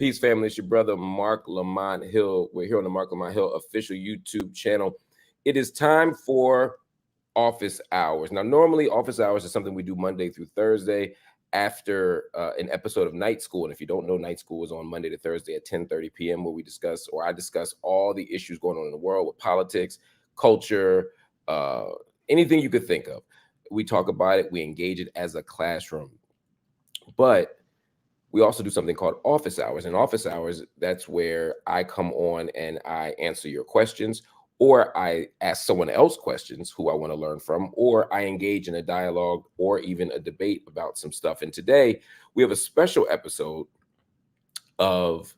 Peace, family. It's your brother, Marc Lamont Hill. We're here on the Marc Lamont Hill official YouTube channel. It is time for office hours. Now, normally office hours is something we do Monday through Thursday after an episode of Night School. And if you don't know, Night School is on Monday to Thursday at 10:30 p.m. where we discuss, or I discuss, all the issues going on in the world with politics, culture, anything you could think of. We talk about it. We engage it as a classroom. But we also do something called office hours. And office hours, that's where I come on and I answer your questions, or I ask someone else questions who I want to learn from, or I engage in a dialogue or even a debate about some stuff. And today we have a special episode of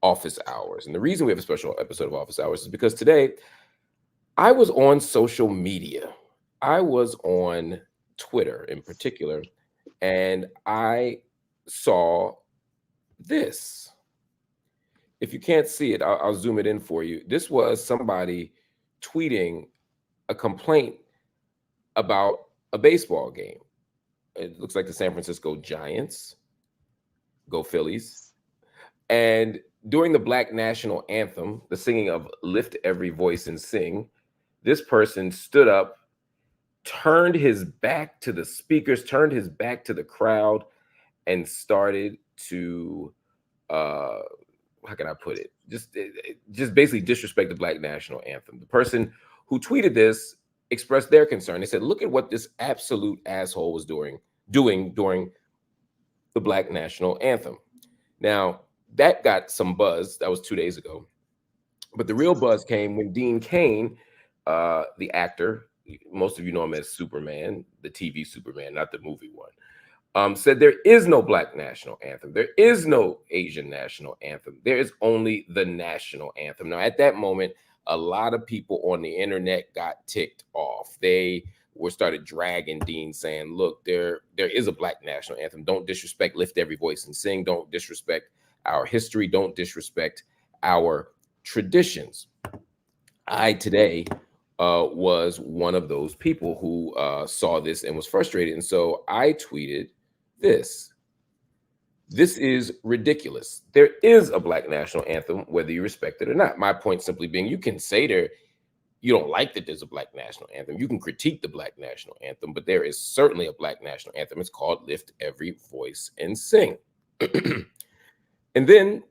office hours. And the reason we have a special episode of office hours is because today I was on social media. I was on Twitter in particular, and I saw this. If you can't see it, I'll zoom it in for you. This was somebody tweeting a complaint about a baseball game. It looks like the San Francisco Giants. Go Phillies. And during the Black National Anthem, the singing of Lift Every Voice and Sing, this person stood up, turned his back to the speakers, turned his back to the crowd, and started to, how can I put it? Just basically disrespect the Black National Anthem. The person who tweeted this expressed their concern. They said, look at what this absolute asshole was doing during the Black National Anthem. Now, that got some buzz. That was 2 days ago. But the real buzz came when Dean Cain, the actor, most of you know him as Superman, the TV Superman, not the movie one, said there is no Black National Anthem. There is no Asian National Anthem. There is only the National Anthem. Now, at that moment, a lot of people on the internet got ticked off. They started dragging Dean, saying, look, there is a Black National Anthem. Don't disrespect Lift Every Voice and Sing. Don't disrespect our history. Don't disrespect our traditions. I today was one of those people who saw this and was frustrated. And so I tweeted this. This is ridiculous. There is a Black National Anthem, whether you respect it or not. My point simply being, you can say you don't like that there's a Black National Anthem. You can critique the Black National Anthem, but there is certainly a Black National Anthem. It's called Lift Every Voice and Sing. And then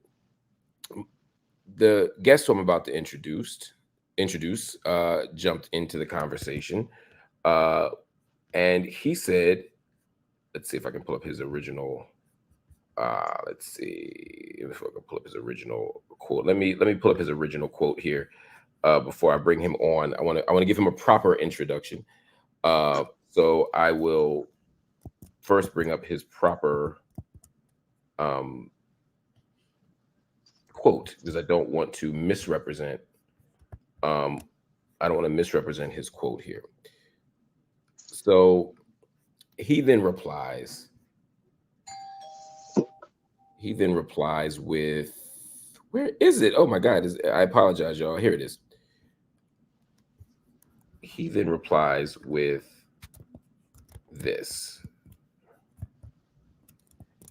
the guest who I'm about to introduce jumped into the conversation, and he said, let's see if I can pull up his original. Let's see if I can pull up his original quote. Let me pull up his original quote here before I bring him on. I want to give him a proper introduction. So I will first bring up his proper quote, because I don't want to misrepresent. I don't want to misrepresent his quote here. So he then replies with, where is it? Oh my God, I apologize, y'all. Here it is. He then replies with this.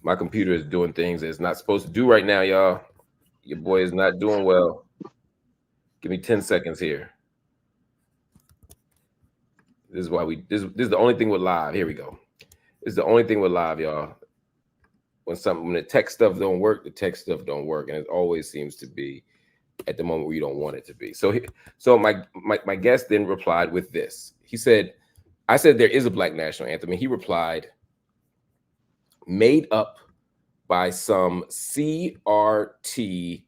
My computer is doing things that it's not supposed to do right now, y'all. Your boy is not doing well. Give me 10 seconds here. This is why this is the only thing with live. Here we go. This is the only thing with live, y'all. When the tech stuff don't work, the tech stuff don't work. And it always seems to be at the moment where you don't want it to be. So my guest then replied with this. He said, I said there is a Black National Anthem. And he replied, made up by some CRT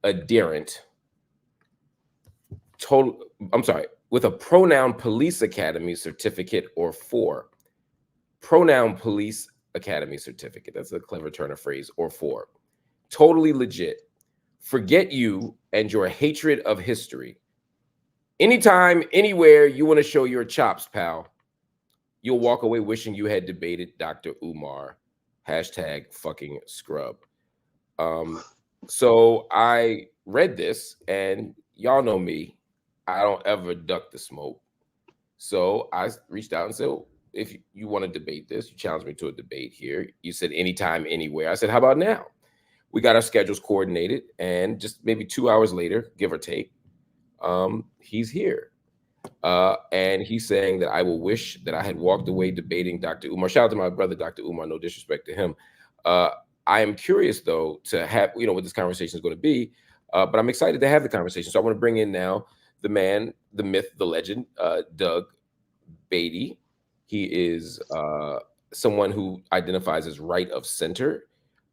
adherent, with a pronoun police academy certificate or 4. Pronoun police academy certificate. That's a clever turn of phrase, or 4. Totally legit. Forget you and your hatred of history. Anytime, anywhere you want to show your chops, pal, you'll walk away wishing you had debated Dr. Umar. #fucking scrub. So I read this, and y'all know me. I don't ever duck the smoke. So I reached out and said, well, if you want to debate this, you challenged me to a debate here. You said anytime, anywhere. I said, how about now? we got our schedules coordinated, and just maybe 2 hours later, give or take, he's here. And he's saying that I will wish that I had walked away debating Dr. Umar. Shout out to my brother, Dr. Umar, no disrespect to him. I am curious, though, to have, what this conversation is going to be, but I'm excited to have the conversation. So I want to bring in now the man, the myth, the legend, Doug Beatty. He is someone who identifies as right of center.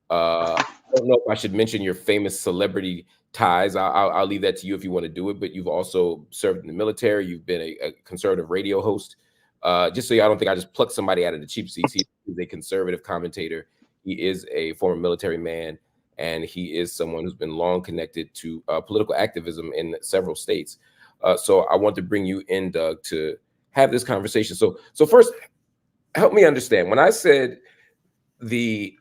I don't know if I should mention your famous celebrity ties. I'll leave that to you if you want to do it, but you've also served in the military. You've been a conservative radio host. Just so y'all don't think I just plucked somebody out of the cheap seats. He is a conservative commentator. He is a former military man, and he is someone who's been long connected to political activism in several states. So I want to bring you in, Doug, to have this conversation. So first, help me understand. When I said the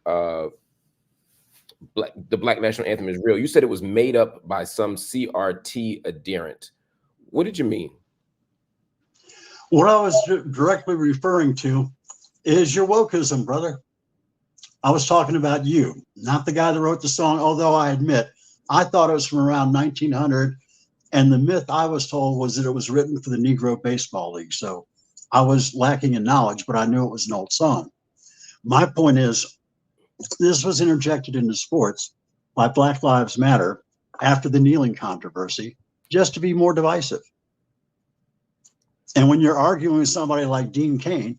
Black National Anthem is real, you said it was made up by some CRT adherent. What did you mean? What I was directly referring to is your wokeism, brother. I was talking about you, not the guy that wrote the song, although I admit, I thought it was from around 1900, and the myth I was told was that it was written for the Negro Baseball League. So I was lacking in knowledge, but I knew it was an old song. My point is, this was interjected into sports by Black Lives Matter after the kneeling controversy, just to be more divisive. And when you're arguing with somebody like Dean Cain,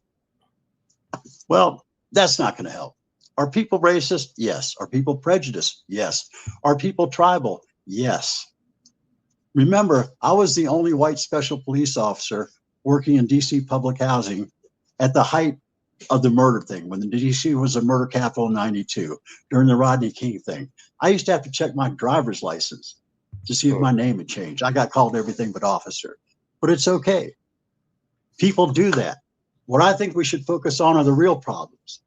well, that's not going to help. Are people racist? Yes. Are people prejudiced? Yes. Are people tribal? Yes. Remember, I was the only white special police officer working in DC public housing at the height of the murder thing, when the DC was a murder capital in '92, during the Rodney King thing. I used to have to check my driver's license to see if my name had changed. I got called everything but officer, but it's okay. People do that. What I think we should focus on are the real problems.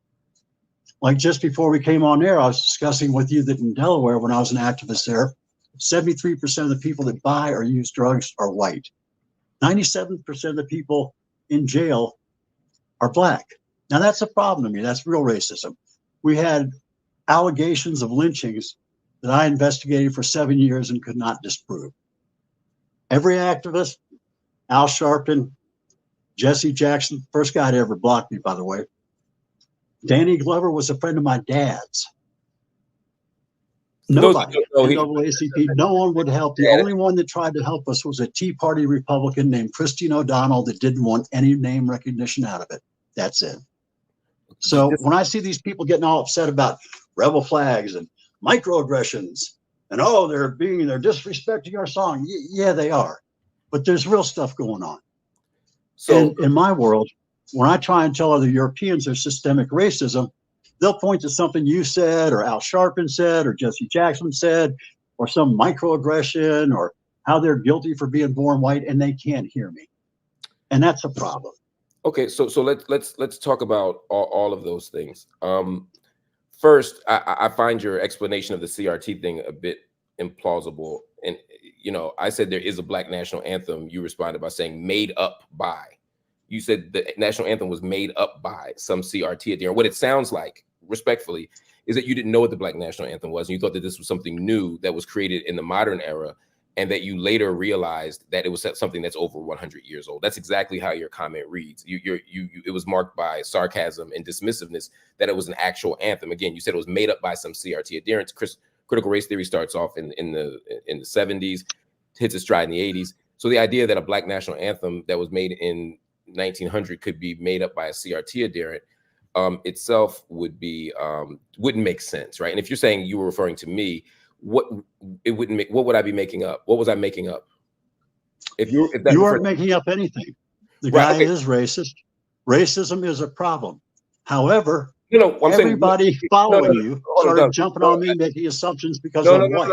Like just before we came on air, I was discussing with you that in Delaware, when I was an activist there, 73% of the people that buy or use drugs are white. 97% of the people in jail are Black. Now that's a problem to me. That's real racism. We had allegations of lynchings that I investigated for 7 years and could not disprove. Every activist, Al Sharpton, Jesse Jackson, first guy to ever block me, by the way. Danny Glover was a friend of my dad's. Nobody, NAACP, no one would help. The only one that tried to help us was a Tea Party Republican named Christine O'Donnell that didn't want any name recognition out of it. That's it. So when I see these people getting all upset about rebel flags and microaggressions and, oh, they're disrespecting our song. Yeah, they are. But there's real stuff going on. So in my world, when I try and tell other Europeans there's systemic racism, they'll point to something you said or Al Sharpton said or Jesse Jackson said or some microaggression or how they're guilty for being born white, and they can't hear me. And that's a problem. Okay, so let's talk about all of those things. First, I find your explanation of the CRT thing a bit implausible. And I said there is a Black National Anthem. You responded by saying made up by. You said the national anthem was made up by some CRT adherent. What it sounds like, respectfully, is that you didn't know what the Black National Anthem was, and you thought that this was something new that was created in the modern era, and that you later realized that it was something that's over 100 years old. That's exactly how your comment reads. It was marked by sarcasm and dismissiveness that it was an actual anthem. Again, you said it was made up by some CRT adherents. Critical race theory starts off in the 70s, hits its stride in the 80s. So the idea that a Black National Anthem that was made in 1900 could be made up by a CRT adherent itself wouldn't make sense, right? And if you're saying you were referring to me, what would I be making up? What was I making up? You weren't making up anything. The guy is racist. Racism is a problem. However, everybody following you started jumping on me, making assumptions because I'm white.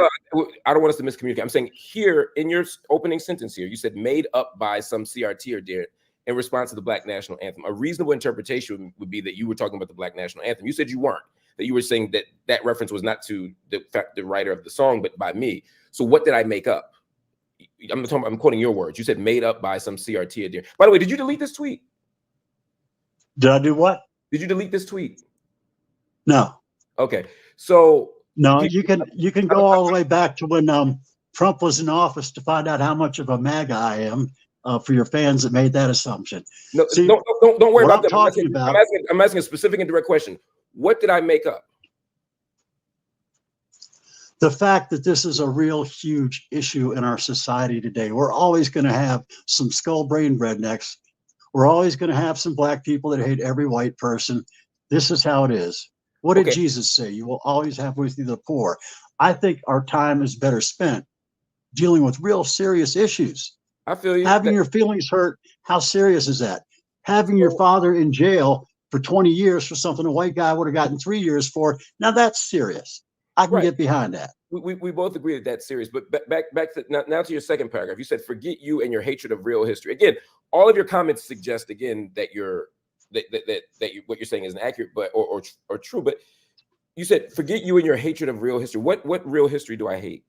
I don't want us to miscommunicate. I'm saying here in your opening sentence here, you said made up by some CRT adherent in response to the Black National Anthem. A reasonable interpretation would be that you were talking about the Black National Anthem. You said you weren't, that you were saying that reference was not to the writer of the song, but by me. So what did I make up? I'm quoting your words. You said made up by some CRT adherent. By the way, did you delete this tweet? Did I do what? Did you delete this tweet? No. Okay. So No, you can go all the way back to when Trump was in office to find out how much of a MAGA I am. For your fans that made that assumption. No, See, don't worry what about I'm that. talking about. I'm asking a specific and direct question. What did I make up? The fact that this is a real huge issue in our society today. We're always going to have some skull-brained rednecks. We're always going to have some black people that hate every white person. This is how it is. What did Jesus say? You will always have with you the poor. I think our time is better spent dealing with real serious issues. I feel you. Having your feelings hurt, how serious is that? Having your father in jail for 20 years for something a white guy would have gotten 3 years for, now that's serious. I can get behind that. We both agree that that's serious. But back to now to your second paragraph. You said, forget you and your hatred of real history. Again, all of your comments suggest, again, that what you're saying is inaccurate, but or true. But you said, forget you and your hatred of real history. What real history do I hate?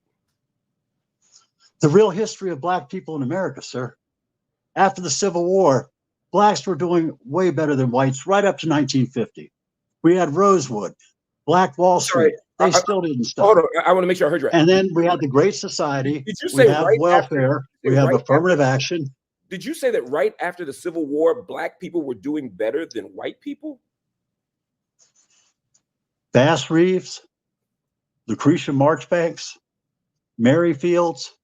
The real history of black people in America, sir. After the Civil War, blacks were doing way better than whites right up to 1950. We had Rosewood, Black Wall Street. They still didn't stop. Hold on, I want to make sure I heard you right. And then we had the Great Society. Did you say we have welfare. We have affirmative action. Did you say that right after the Civil War, black people were doing better than white people? Bass Reeves, Lucretia Marchbanks, Mary Fields.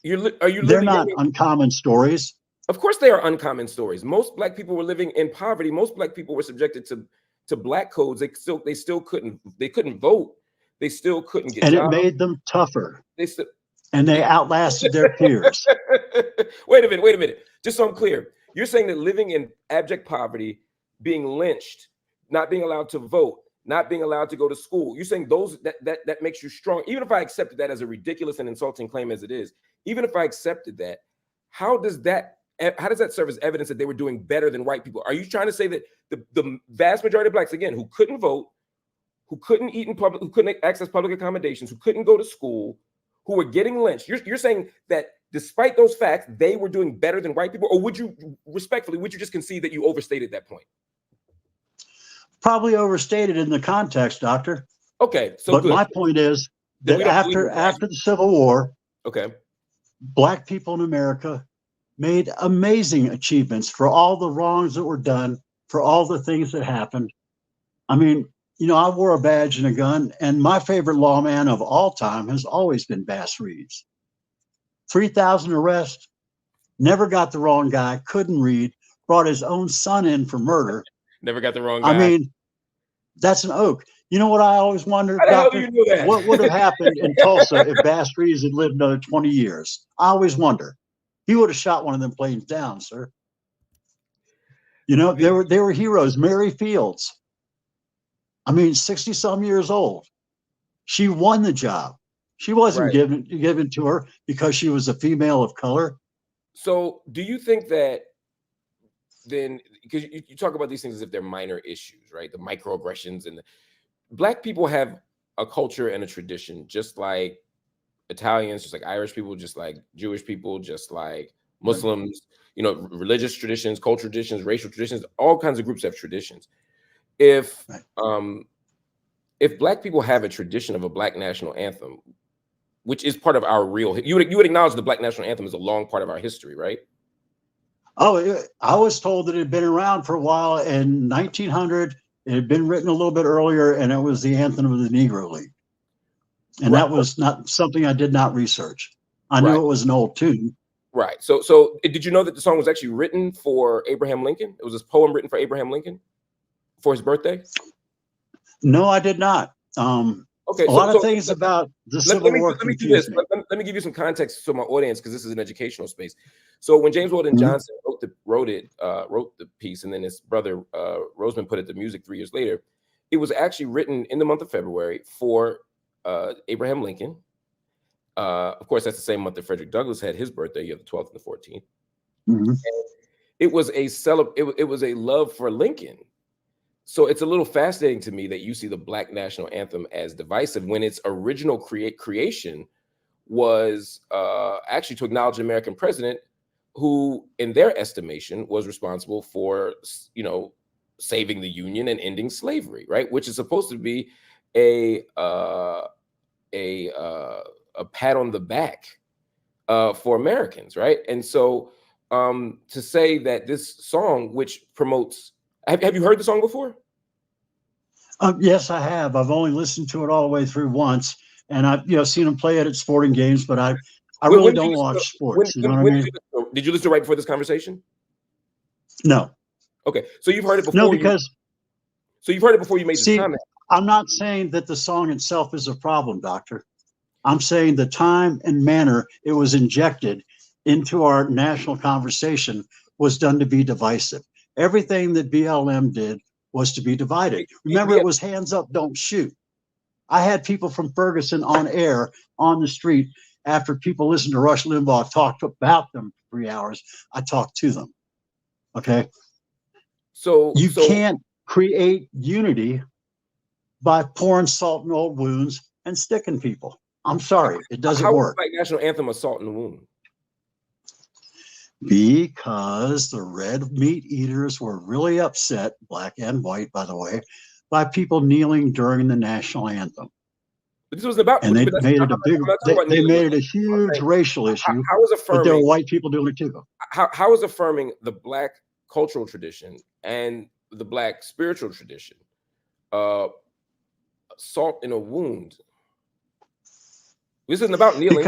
They're not uncommon stories. Of course they are uncommon stories. Most black people were living in poverty. Most black people were subjected to black codes. They still couldn't vote. They still couldn't get jobs. And it made them tougher. And they outlasted their peers. Wait a minute. Just so I'm clear. You're saying that living in abject poverty, being lynched, not being allowed to vote, not being allowed to go to school, you're saying that makes you strong. Even if I accepted that as a ridiculous and insulting claim as it is, even if I accepted that, how does that serve as evidence that they were doing better than white people? Are you trying to say that the vast majority of blacks, again, who couldn't vote, who couldn't eat in public, who couldn't access public accommodations, who couldn't go to school, who were getting lynched, you're saying that despite those facts, they were doing better than white people? Or would you just concede that you overstated that point? Probably overstated in the context, Doctor. Okay, but my point is that after the Civil War, black people in America made amazing achievements for all the wrongs that were done, for all the things that happened. I mean, I wore a badge and a gun, and my favorite lawman of all time has always been Bass Reeves. 3,000 arrests, never got the wrong guy, couldn't read, brought his own son in for murder. Never got the wrong guy. I mean, that's an oak. You know what I always wondered, Doctor? What would have happened in Tulsa if Bass Reeves had lived another 20 years? I always wonder. He would have shot one of them planes down, sir. They were heroes. Mary Fields. I mean, 60-some years old. She won the job. She wasn't given to her because she was a female of color. So do you think that then, because you talk about these things as if they're minor issues, right? The microaggressions, and black people have a culture and a tradition, just like Italians, just like Irish people, just like Jewish people, just like Muslims, religious traditions, cultural traditions, racial traditions, all kinds of groups have traditions. If black people have a tradition of a Black National Anthem, which is part of our you would acknowledge the Black National Anthem is a long part of our history, right? Oh, I was told that it had been around for a while. In 1900, it had been written a little bit earlier, and it was the anthem of the Negro League. And that was not something I did not research. I knew it was an old tune. Right. So did you know that the song was actually written for Abraham Lincoln? It was this poem written for Abraham Lincoln for his birthday? No, I did not. A lot of things about the Civil War. Let me do this. Let me give you some context to my audience, because this is an educational space. So when James Weldon Johnson wrote the piece, and then his brother Roseman put it to music 3 years later, it was actually written in the month of February for Abraham Lincoln. Of course, that's the same month that Frederick Douglass had his birthday, the 12th and the 14th. And it was it was a love for Lincoln. So it's a little fascinating to me that you see the Black National Anthem as divisive when its original creation was actually to acknowledge an American president who, in their estimation, was responsible for, saving the Union and ending slavery, right? Which is supposed to be a pat on the back for Americans, right? And so to say that this song, which promotes, have you heard the song before? Yes, I have. I've only listened to it all the way through once, and I've seen them play it at sporting games, but I really don't watch sports. You know what I mean? Did you listen right before this conversation? No. Okay, so you've heard it before. No, because so you've heard it before you made this comment. I'm not saying that the song itself is a problem, Doctor. I'm saying the time and manner it was injected into our national conversation was done to be divisive. Everything that BLM did was to be divided. Remember, it was hands up, don't shoot. I had people from Ferguson on air on the street after people listened to Rush Limbaugh talk about them for 3 hours. I talked to them. Okay. So you can't create unity by pouring salt in old wounds and sticking people. I'm sorry, it doesn't work. How is Black National Anthem a salt in the wound? Because the red meat eaters were really upset, black and white, by the way, by people kneeling during the national anthem. But this was about, and they made it a big. They made it a huge racial issue. How was affirming? But there were white people doing it too. How is affirming the Black cultural tradition and the Black spiritual tradition salt in a wound? This isn't about kneeling.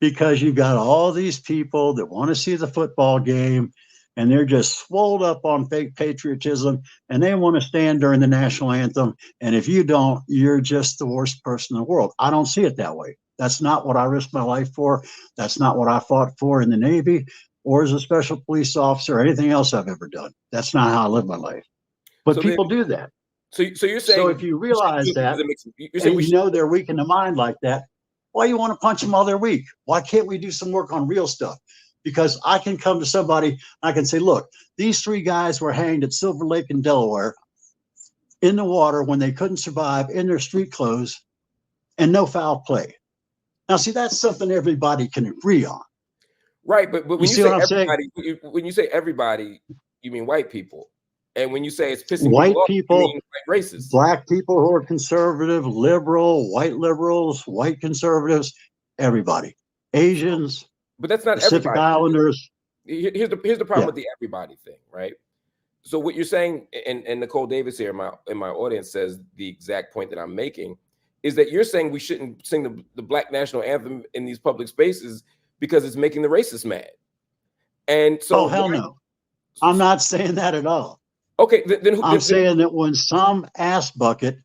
Because you've got all these people that want to see the football game, and they're just swolled up on fake patriotism, and they want to stand during the national anthem. And if you don't, you're just the worst person in the world. I don't see it that way. That's not what I risked my life for. That's not what I fought for in the Navy or as a special police officer or anything else I've ever done. That's not how I live my life. But people do that. So you're saying, so if you realize that, and you know they're weak in the mind like that, why you want to punch them while they're weak? Why can't we do some work on real stuff? Because I can come to somebody, I can say, look, these 3 guys were hanged at Silver Lake in Delaware in the water when they couldn't survive in their street clothes and no foul play. Now, see, that's something everybody can agree on. Right, but when you say everybody, when you say everybody, you mean white people. And when you say it's pissing white people, white racists, black people who are conservative, liberal, white liberals, white conservatives, everybody, Asians, but that's not Pacific everybody. Islanders. Here's the problem with the everybody thing, right? So what you're saying, and Nicole Davis here in my audience says the exact point that I'm making, is that you're saying we shouldn't sing the Black National Anthem in these public spaces because it's making the racists mad. And so, oh hell no, I'm not saying that at all. Okay, I'm saying that when some ass bucket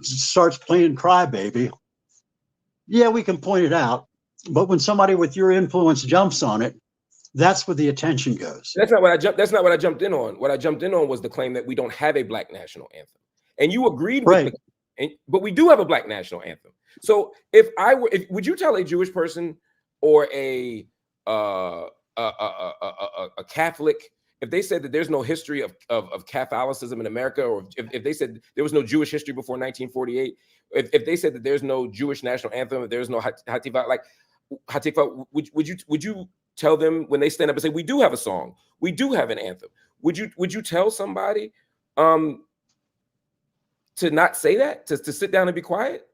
starts playing crybaby, yeah, we can point it out. But when somebody with your influence jumps on it, that's where the attention goes. That's not what I jumped in on. What I jumped in on was the claim that we don't have a Black National Anthem, and you agreed with but we do have a Black National Anthem. So would you tell a Jewish person or a Catholic, if they said that there's no history of Catholicism in America, or if they said there was no Jewish history before 1948, if they said that there's no Jewish national anthem, if there's no Hatikvah, would you tell them when they stand up and say, we do have a song, we do have an anthem? Would you tell somebody to not say that, to sit down and be quiet?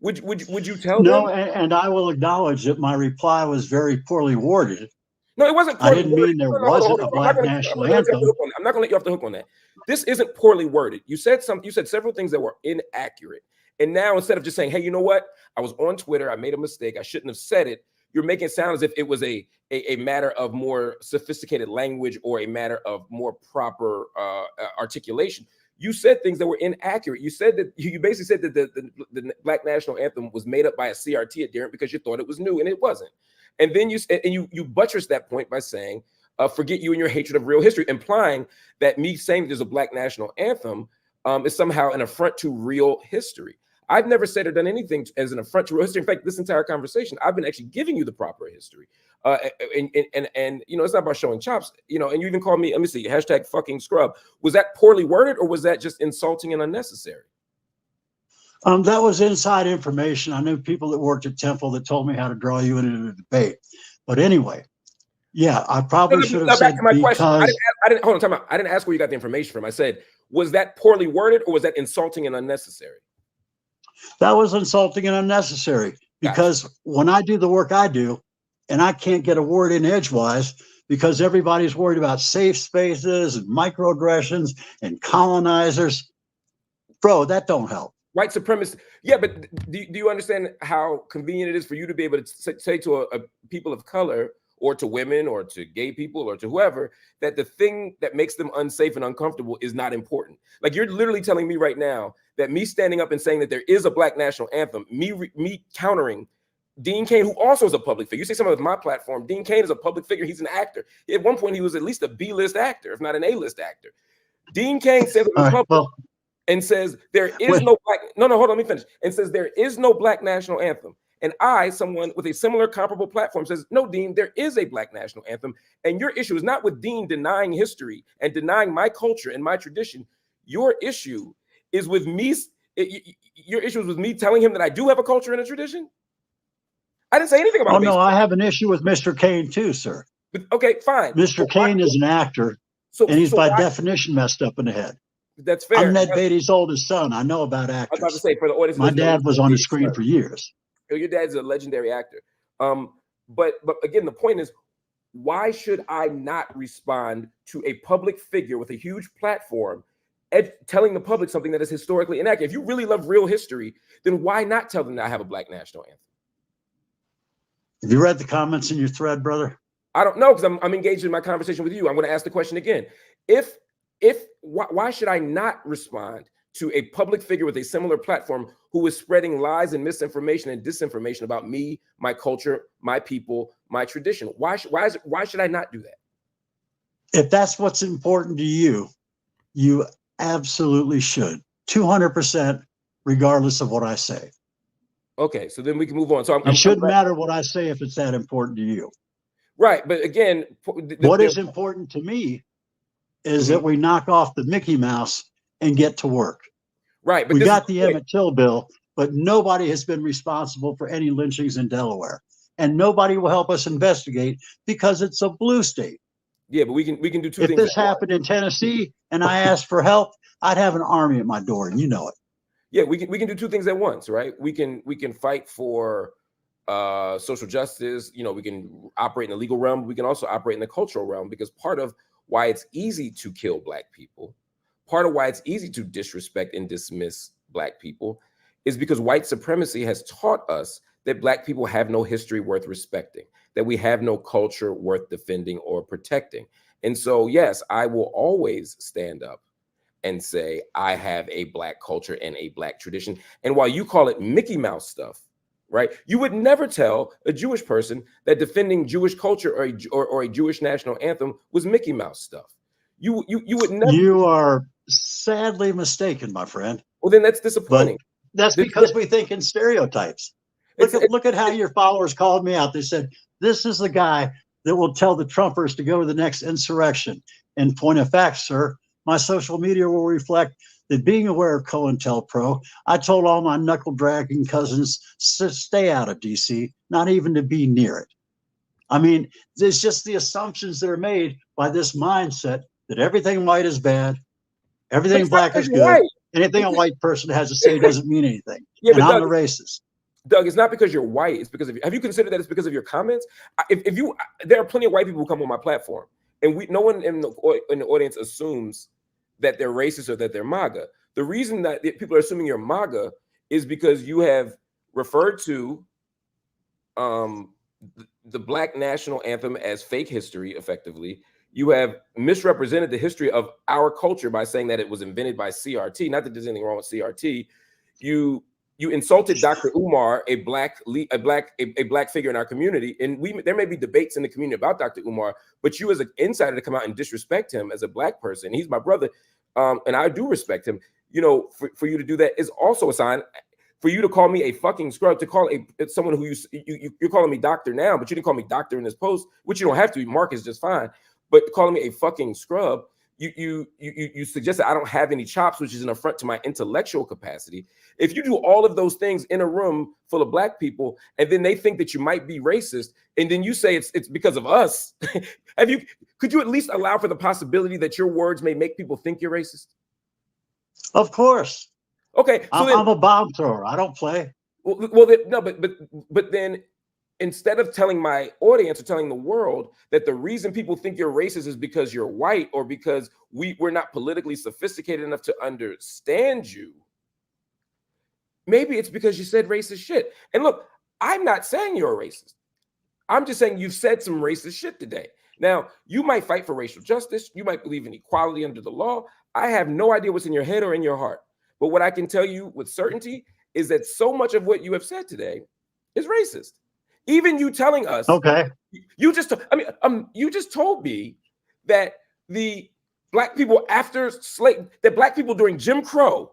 Would you tell them? No, and I will acknowledge that my reply was very poorly worded. No, it wasn't. I didn't mean there wasn't a Black national anthem. I'm not going to let you off the hook on that. This isn't poorly worded. You said several things that were inaccurate. And now instead of just saying, hey, you know what? I was on Twitter. I made a mistake. I shouldn't have said it. You're making it sound as if it was a matter of more sophisticated language or a matter of more proper articulation. You said things that were inaccurate. You said that you basically said that the Black National Anthem was made up by a CRT adherent because you thought it was new, and it wasn't. And then you buttress that point by saying, forget you and your hatred of real history, implying that me saying that there's a Black National Anthem is somehow an affront to real history. I've never said or done anything as an affront to real history. In fact, this entire conversation, I've been actually giving you the proper history. And it's not about showing chops, and you even called me, let me see, hashtag fucking scrub. Was that poorly worded, or was that just insulting and unnecessary? That was inside information. I knew people that worked at Temple that told me how to draw you into a debate. But anyway, Yeah, I probably should have back said to my question. I because. didn't hold on, time out. I didn't ask where you got the information from. I said, was that poorly worded or was that insulting and unnecessary? That was insulting and unnecessary because when I do the work I do, and I can't get a word in edgewise because everybody's worried about safe spaces and microaggressions and colonizers. Bro, that don't help. White supremacy. Yeah, but do you understand how convenient it is for you to be able to say to a people of color or to women or to gay people or to whoever that the thing that makes them unsafe and uncomfortable is not important? Like, you're literally telling me right now that me standing up and saying that there is a Black National Anthem, me countering Dean Cain, who also is a public figure. You say something with my platform. Dean Cain is a public figure. He's an actor. At one point, he was at least a B-list actor, if not an A-list actor. Dean Cain says in public and says there is no black. No, hold on, let me finish. And says there is no Black National Anthem. And I, someone with a similar comparable platform, says, no, Dean, there is a Black National Anthem. And your issue is not with Dean denying history and denying my culture and my tradition. Your issue is with me. Your issue is with me telling him that I do have a culture and a tradition. I didn't say anything about it. Oh, no, I have an issue with Mr. Cain too, sir. But, okay, fine. Mr. Cain is an actor, and he's by definition messed up in the head. That's fair. I'm Ned Beatty's oldest son. I know about actors. I was about to say, for the audience, my dad was on the screen for years. Your dad's a legendary actor. But again, the point is, why should I not respond to a public figure with a huge platform telling the public something that is historically inaccurate? If you really love real history, then why not tell them that I have a Black National Anthem? Have you read the comments in your thread, brother? I don't know, because I'm engaged in my conversation with you. I'm going to ask the question again. Why should I not respond to a public figure with a similar platform who is spreading lies and misinformation and disinformation about me, my culture, my people, my tradition? Why should I not do that? If that's what's important to you, you absolutely should. 200%, regardless of what I say. Okay, so then we can move on. So it shouldn't matter what I say if it's that important to you. Right, but again, what is important to me is that we knock off the Mickey Mouse and get to work. Right, but we got the Emmett Till bill, but nobody has been responsible for any lynchings in Delaware, and nobody will help us investigate because it's a blue state. Yeah, but we can do two things. If this happened in Tennessee and I asked for help, I'd have an army at my door, and you know it. Yeah, we can do two things at once, right? We can fight for social justice. You know, we can operate in the legal realm. We can also operate in the cultural realm, because part of why it's easy to kill Black people, part of why it's easy to disrespect and dismiss Black people, is because white supremacy has taught us that Black people have no history worth respecting, that we have no culture worth defending or protecting. And so, yes, I will always stand up and say, I have a Black culture and a Black tradition. And while you call it Mickey Mouse stuff, right, you would never tell a Jewish person that defending Jewish culture or a Jewish national anthem was Mickey Mouse stuff. You would never. You are sadly mistaken, my friend. Well, then that's disappointing. But that's because we think in stereotypes. Look at how your followers called me out. They said, this is the guy that will tell the Trumpers to go to the next insurrection. In point of fact, sir, my social media will reflect that being aware of COINTELPRO, I told all my knuckle-dragging cousins to stay out of D.C., not even to be near it. I mean, there's just the assumptions that are made by this mindset that everything white is bad, everything Black is good, white. Anything a white person has to say doesn't mean anything. Yeah, and I'm a racist. Doug, it's not because you're white. It's because have you considered that it's because of your comments? There are plenty of white people who come on my platform, and no one in the audience assumes that they're racist or that they're MAGA. The reason that people are assuming you're MAGA is because you have referred to the Black National Anthem as fake history, effectively. You have misrepresented the history of our culture by saying that it was invented by CRT. Not that there's anything wrong with CRT. You insulted Dr. Umar, a black figure in our community, and there may be debates in the community about Dr. Umar, but you as an insider to come out and disrespect him as a Black person, he's my brother, and I do respect him. You know, for you to do that is also a sign. For you to call me a fucking scrub, to call someone who you're calling me doctor now, but you didn't call me doctor in this post, which you don't have to. Mark is just fine, but calling me a fucking scrub you suggest that I don't have any chops, which is an affront to my intellectual capacity. If you do all of those things in a room full of Black people, and then they think that you might be racist, and then you say it's because of us, could you at least allow for the possibility that your words may make people think you're racist? Of course. Okay, so I'm a bomb thrower. I don't play. Well, no, but then instead of telling my audience or telling the world that the reason people think you're racist is because you're white or because we're not politically sophisticated enough to understand you, maybe it's because you said racist shit. And look, I'm not saying you're a racist. I'm just saying you've said some racist shit today. Now, you might fight for racial justice. You might believe in equality under the law. I have no idea what's in your head or in your heart. But what I can tell you with certainty is that so much of what you have said today is racist. Even you telling us, okay, you just told me that the Black people Black people during Jim Crow,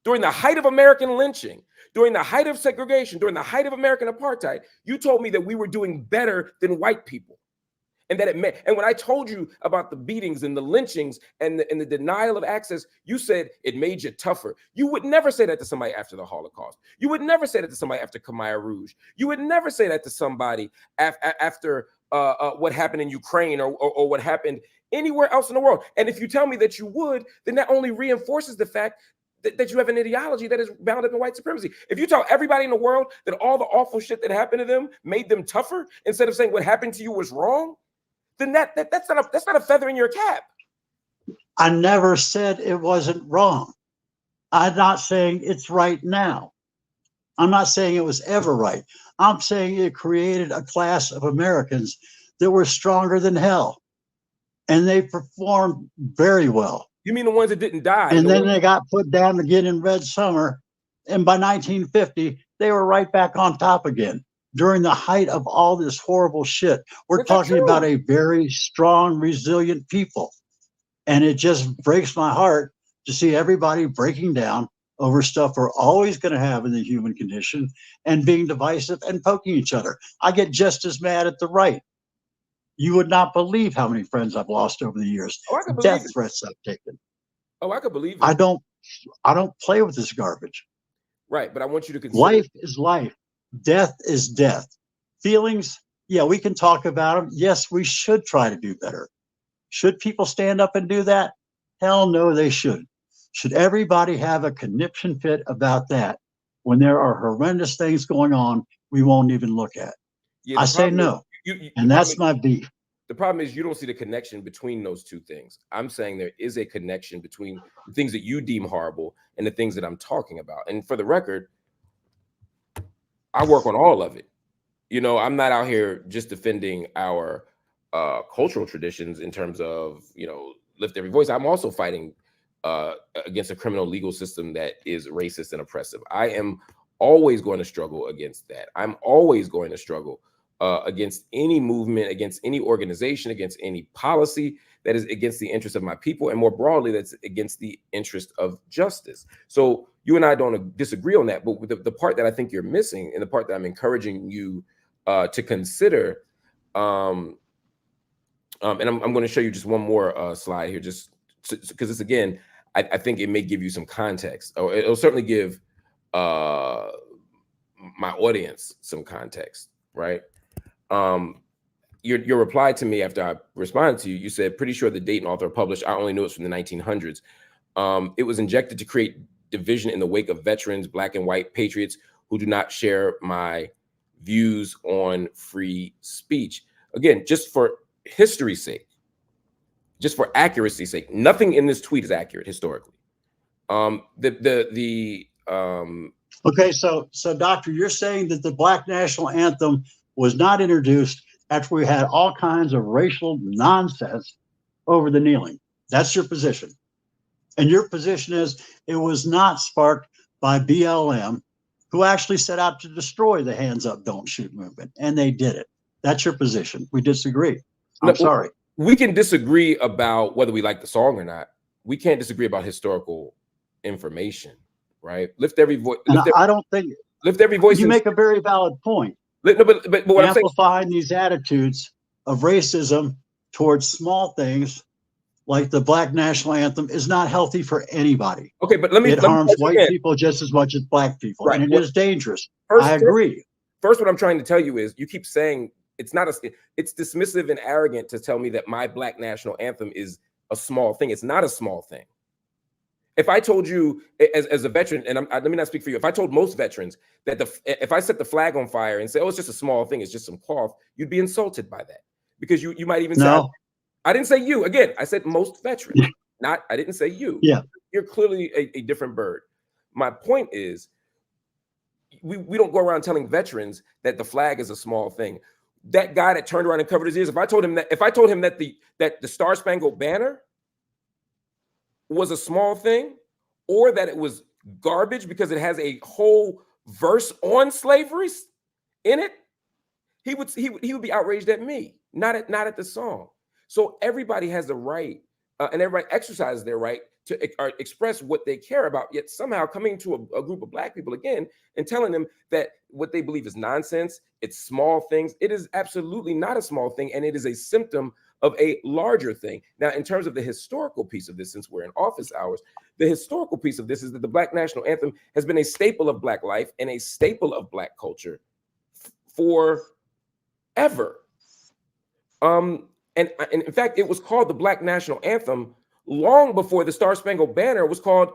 during the height of American lynching, during the height of segregation, during the height of American apartheid, you told me that we were doing better than white people. And that it meant, and when I told you about the beatings and the lynchings and the denial of access, you said it made you tougher. You would never say that to somebody after the Holocaust. You would never say that to somebody after Khmer Rouge. You would never say that to somebody after what happened in Ukraine or what happened anywhere else in the world. And if you tell me that you would, then that only reinforces the fact that you have an ideology that is bound up in white supremacy. If you tell everybody in the world that all the awful shit that happened to them made them tougher, instead of saying what happened to you was wrong, then that's not a feather in your cap. I never said it wasn't wrong. I'm not saying it's right now. I'm not saying it was ever right. I'm saying it created a class of Americans that were stronger than hell. And they performed very well. You mean the ones that didn't die? And then they got put down again in Red Summer. And by 1950, they were right back on top again. During the height of all this horrible shit, we're talking about a very strong, resilient people. And it just breaks my heart to see everybody breaking down over stuff we're always going to have in the human condition and being divisive and poking each other. I get just as mad at the right. You would not believe how many friends I've lost over the years. Death threats I've taken. Oh, I could believe it. I don't play with this garbage. Right, but I want you to consider. Life is life. Death is death. Feelings, yeah, we can talk about them. Yes, we should try to do better. Should people stand up and do that? Hell no, they should. Should everybody have a conniption fit about that when there are horrendous things going on we won't even look at? Yeah, I say no. And that's my beef. The problem is you don't see the connection between those two things. I'm saying there is a connection between the things that you deem horrible and the things that I'm talking about. And for the record, I work on all of it. You know, I'm not out here just defending our cultural traditions in terms of, you know, lift every voice. I'm also fighting against a criminal legal system that is racist and oppressive. I am always going to struggle against that. I'm always going to struggle against any movement, against any organization, against any policy that is against the interest of my people, and more broadly, that's against the interest of justice. So you and I don't disagree on that, but the part that I think you're missing, and the part that I'm encouraging you to consider, and I'm going to show you just one more slide here, just because it's, again, I think it may give you some context, or it'll certainly give my audience some context, right? Your reply to me after I responded to you, you said, pretty sure the date and author published, I only knew it's from the 1900s. It was injected to create division in the wake of veterans, Black and white patriots who do not share my views on free speech. Again, just for history's sake, just for accuracy's sake, nothing in this tweet is accurate historically. Okay, so Doctor, you're saying that the Black National Anthem was not introduced after we had all kinds of racial nonsense over the kneeling. That's your position. And your position is it was not sparked by BLM, who actually set out to destroy the Hands Up, Don't Shoot movement. And they did it. That's your position. We disagree. I'm sorry. We can disagree about whether we like the song or not. We can't disagree about historical information, right? Lift every voice. I don't think. Lift every voice. You make a very valid point. But what amplifying these attitudes of racism towards small things like the Black National Anthem is not healthy for anybody. Okay, but it harms white people just as much as black people, right. And it is dangerous. First, I agree. First, what I'm trying to tell you is you keep saying it's dismissive and arrogant to tell me that my Black National Anthem is a small thing. It's not a small thing. If I told you as a veteran, and let me not speak for you, if I told most veterans that if I set the flag on fire and say, oh, it's just a small thing, it's just some cloth, you'd be insulted by that. Because you might even say, I didn't say you. Again, I said most veterans. I didn't say you. Yeah. You're clearly a different bird. My point is, we don't go around telling veterans that the flag is a small thing. That guy that turned around and covered his ears, if I told him that the Star Spangled Banner was a small thing, or that it was garbage because it has a whole verse on slavery in it, he would be outraged at me, not at the song. So everybody has the right, and everybody exercises their right to express what they care about. Yet somehow coming to a group of black people again and telling them that what they believe is nonsense, it's small things. It is absolutely not a small thing, and it is a symptom of a larger thing. Now, in terms of the historical piece of this, since we're in office hours, the historical piece of this is that the Black National Anthem has been a staple of Black life and a staple of Black culture forever. And in fact, it was called the Black National Anthem long before the Star Spangled Banner was called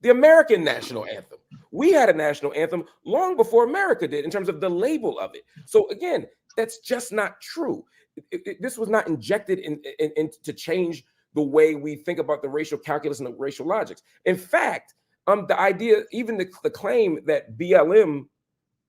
the American National Anthem. We had a national anthem long before America did in terms of the label of it. So again, that's just not true. This was not injected in to change the way we think about the racial calculus and the racial logics. In fact, the idea, even the claim that BLM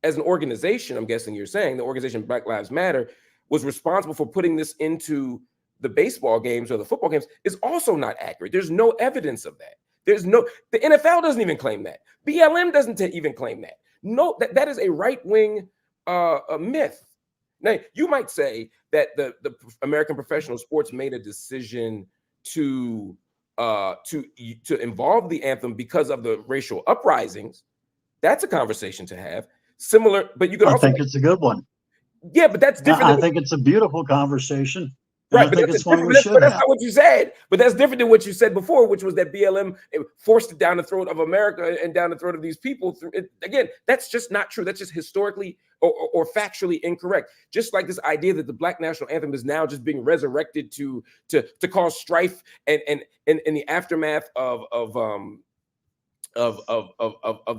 as an organization, I'm guessing you're saying, the organization Black Lives Matter, was responsible for putting this into the baseball games or the football games is also not accurate. There's no evidence of that. The NFL doesn't even claim that. BLM doesn't even claim that. No, that is a right-wing myth. Now, you might say that the American professional sports made a decision to involve the anthem because of the racial uprisings. That's a conversation to have. Similar, but you could also think it's a good one. Yeah, but that's different. I think it's a beautiful conversation. Right, but that's not what you said. But that's different than what you said before, which was that BLM forced it down the throat of America and down the throat of these people. Again, that's just not true. That's just historically or factually incorrect. Just like this idea that the Black National Anthem is now just being resurrected to cause strife and in the aftermath of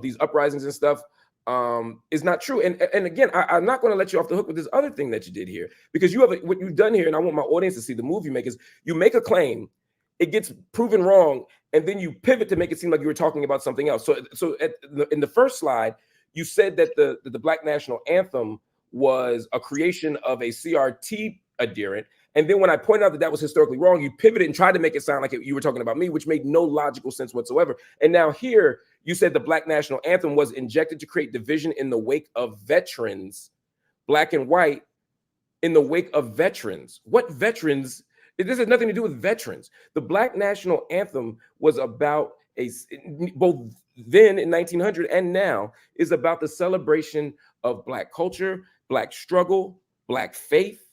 these uprisings and stuff. Is not true. And again, I'm not going to let you off the hook with this other thing that you did here, because what you've done here, and I want my audience to see the move you make, is you make a claim, it gets proven wrong, and then you pivot to make it seem like you were talking about something else. So in the first slide, you said that the Black National Anthem was a creation of a CRT adherent. And then when I pointed out that was historically wrong, you pivoted and tried to make it sound like you were talking about me, which made no logical sense whatsoever. And now here, you said the Black National Anthem was injected to create division in the wake of veterans, Black and white, in the wake of veterans. What veterans? This has nothing to do with veterans. The Black National Anthem was about both then in 1900 and now is about the celebration of Black culture, Black struggle, Black faith,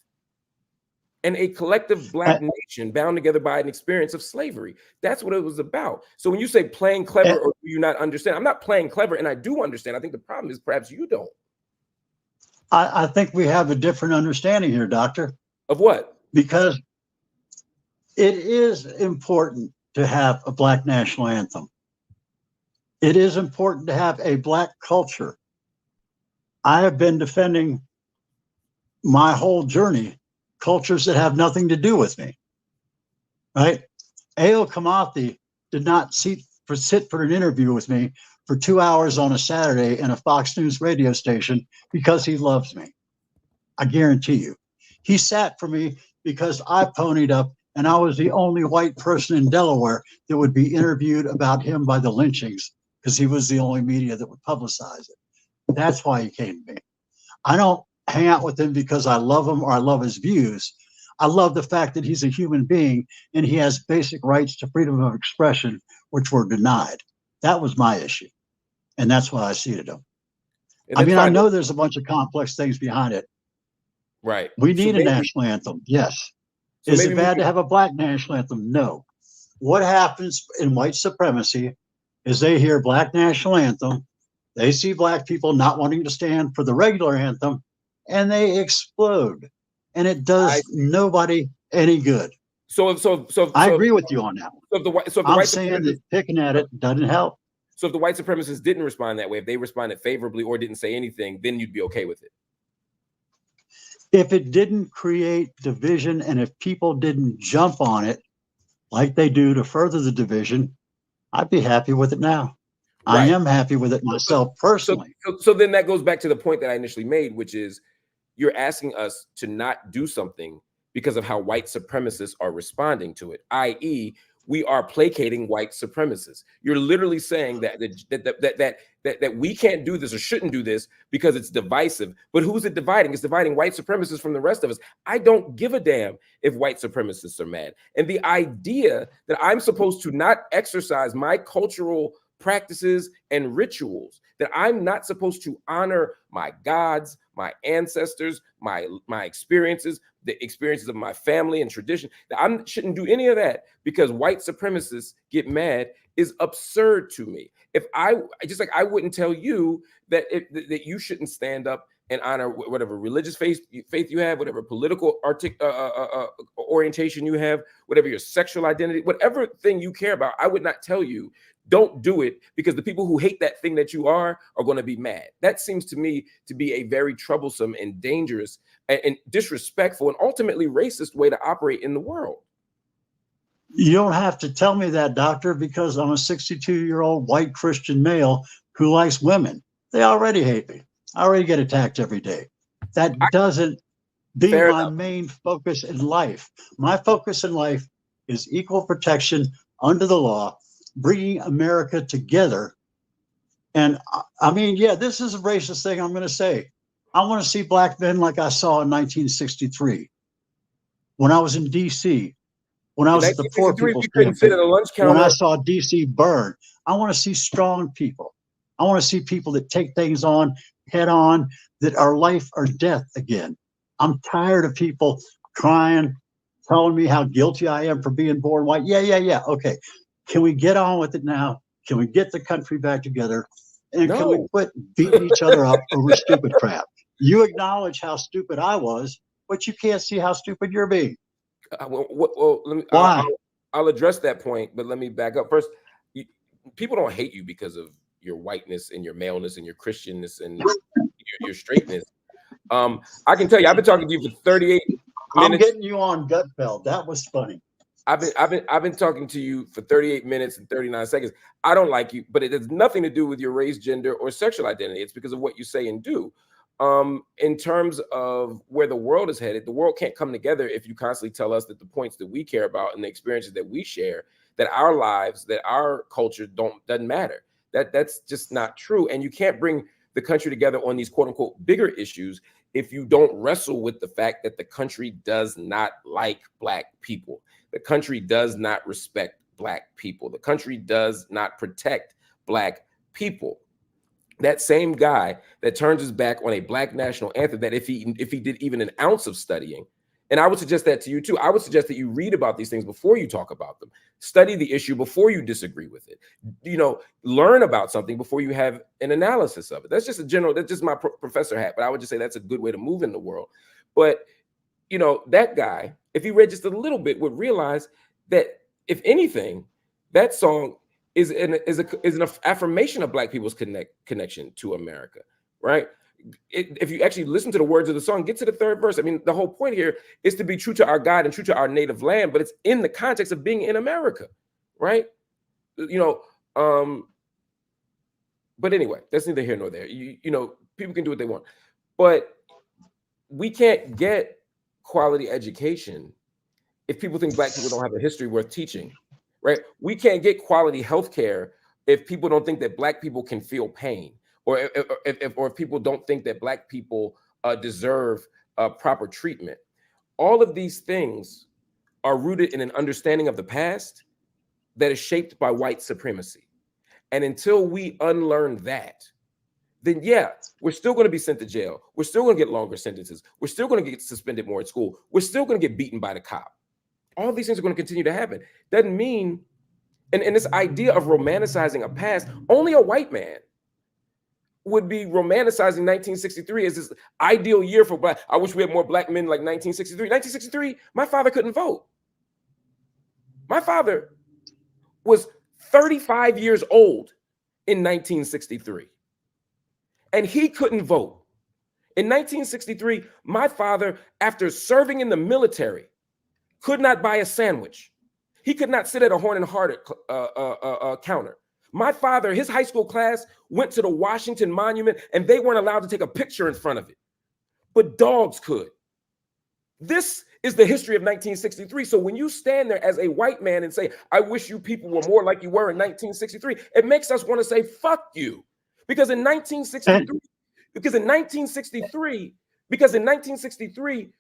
and a collective Black nation bound together by an experience of slavery. That's what it was about. So when you say playing clever or do you not understand, I'm not playing clever, and I do understand. I think the problem is perhaps you don't. I think we have a different understanding here, Doctor. Of what? Because it is important to have a Black National Anthem. It is important to have a Black culture. I have been defending my whole journey cultures that have nothing to do with me, right? Ao Kamathi did not sit for an interview with me for 2 hours on a Saturday in a Fox News radio station because he loves me. I guarantee you. He sat for me because I ponied up and I was the only white person in Delaware that would be interviewed about him by the lynchings because he was the only media that would publicize it. That's why he came to me. I don't hang out with him because I love him or I love his views. I love the fact that he's a human being and he has basic rights to freedom of expression, which were denied. That was my issue. And that's why I seated him. I mean, I know there's a bunch of complex things behind it. Right. We need a national anthem. Yes. So Is maybe it bad to have a Black national anthem? No. What happens in white supremacy is they hear Black national anthem, they see Black people not wanting to stand for the regular anthem, and they explode. And it does nobody any good. I agree with you on that one. I'm saying that picking at it doesn't help. So if the white supremacists didn't respond that way, if they responded favorably or didn't say anything, then you'd be okay with it. If it didn't create division and if people didn't jump on it like they do to further the division, I'd be happy with it now. Right. I am happy with it myself personally. So then that goes back to the point that I initially made, which is you're asking us to not do something because of how white supremacists are responding to it, i.e., we are placating white supremacists. You're literally saying that we can't do this or shouldn't do this because it's divisive. But who's it dividing? It's dividing white supremacists from the rest of us. I don't give a damn if white supremacists are mad. And the idea that I'm supposed to not exercise my cultural practices and rituals, that I'm not supposed to honor my gods, my ancestors, my experiences, the experiences of my family and tradition, that I shouldn't do any of that because white supremacists get mad is absurd to me. If I wouldn't tell you that that you shouldn't stand up and honor whatever religious faith you have, whatever political orientation you have, whatever your sexual identity, whatever thing you care about, I would not tell you don't do it because the people who hate that thing that you are going to be mad. That seems to me to be a very troublesome and dangerous and disrespectful and ultimately racist way to operate in the world. You don't have to tell me that, doctor, because I'm a 62-year-old white Christian male who likes women. They already hate me. I already get attacked every day. That doesn't be my main focus in life. My focus in life is equal protection under the law, bringing America together. And I mean, yeah, this is a racist thing I'm going to say. I want to see Black men like I saw in 1963 when I was in D.C., when I was at the Poor People's Campaign, when I saw D.C. burn. I want to see strong people. I want to see people that take things on head on, that are life or death again. I'm tired of people crying, telling me how guilty I am for being born white. Yeah. Okay. Can we get on with it now? Can we get the country back together? And can we quit beating each other up over stupid crap? You acknowledge how stupid I was, but you can't see how stupid you're being. Why? I'll address that point, but let me back up first. People don't hate you because of your whiteness and your maleness and your Christianness and your straightness. I can tell you, I've been talking to you for 38 minutes. I'm getting you on gut belt. That was funny. I've been talking to you for 38 minutes and 39 seconds. I don't like you, but it has nothing to do with your race, gender, or sexual identity. It's because of what you say and do. In terms of where the world is headed, the world can't come together if you constantly tell us that the points that we care about and the experiences that we share, that our lives, that our culture doesn't matter. That's just not true. And you can't bring the country together on these quote unquote bigger issues if you don't wrestle with the fact that the country does not like Black people. The country does not respect Black people. The country does not protect Black people. That same guy that turns his back on a Black national anthem, that if he did even an ounce of studying, and I would suggest that to you too. I would suggest that you read about these things before you talk about them. Study the issue before you disagree with it. Learn about something before you have an analysis of it. That's just that's just my professor hat, but I would just say that's a good way to move in the world. But that guy, if he read just a little bit, would realize that if anything, that song is an affirmation of Black people's connection to America, right? If you actually listen to the words of the song, get to the third verse. I mean, the whole point here is to be true to our God and true to our native land, but it's in the context of being in America, right? But anyway, that's neither here nor there. People can do what they want, but we can't get quality education if people think Black people don't have a history worth teaching, right? We can't get quality healthcare if people don't think that Black people can feel pain. Or if people don't think that Black people deserve proper treatment. All of these things are rooted in an understanding of the past that is shaped by white supremacy. And until we unlearn that, then yeah, we're still going to be sent to jail. We're still going to get longer sentences. We're still going to get suspended more at school. We're still going to get beaten by the cop. All these things are going to continue to happen. Doesn't mean, and this idea of romanticizing a past, only a white man would be romanticizing 1963 as this ideal year for black. I wish we had more black men like 1963. 1963, my father couldn't vote. My father was 35 years old in 1963, and he couldn't vote. In 1963, my father, after serving in the military, could not buy a sandwich. He could not sit at a Horn and Hardart counter. My father, his high school class went to the Washington Monument and they weren't allowed to take a picture in front of it, but dogs could. This is the history of 1963. So when you stand there as a white man and say, I wish you people were more like you were in 1963, it makes us want to say, fuck you. Because in 1963,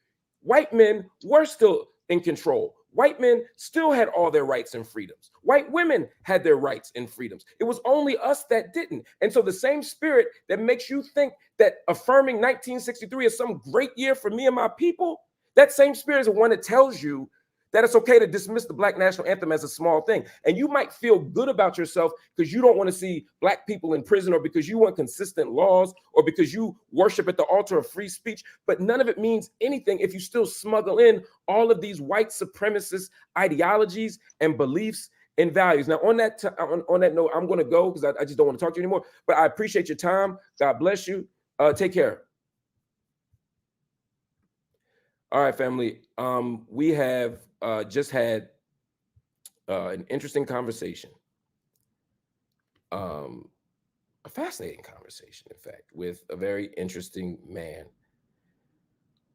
white men were still in control. White men still had all their rights and freedoms. White women had their rights and freedoms. It was only us that didn't. And so the same spirit that makes you think that affirming 1963 is some great year for me and my people, that same spirit is the one that tells you that it's okay to dismiss the Black National Anthem as a small thing. And you might feel good about yourself because you don't want to see black people in prison, or because you want consistent laws, or because you worship at the altar of free speech. But none of it means anything if you still smuggle in all of these white supremacist ideologies and beliefs and values. Now, on that note, I'm going to go because I just don't want to talk to you anymore. But I appreciate your time. God bless you. Take care. All right, family. We have just had an interesting conversation, a fascinating conversation, in fact, with a very interesting man